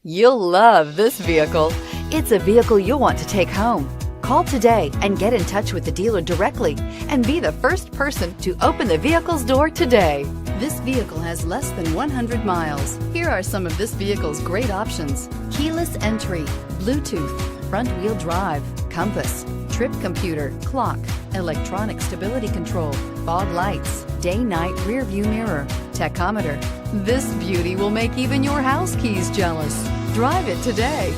You'll love this vehicle. It's a vehicle you'll want to take home. Call today and get in touch with the dealer directly and be the first person to open the vehicle's door today. This vehicle has less than 100 miles. Here are some of this vehicle's great options: keyless entry, Bluetooth, front-wheel drive, compass, trip computer, clock, electronic stability control, fog lights, day-night rear view mirror, tachometer. This beauty will make even your house keys jealous. Drive it today.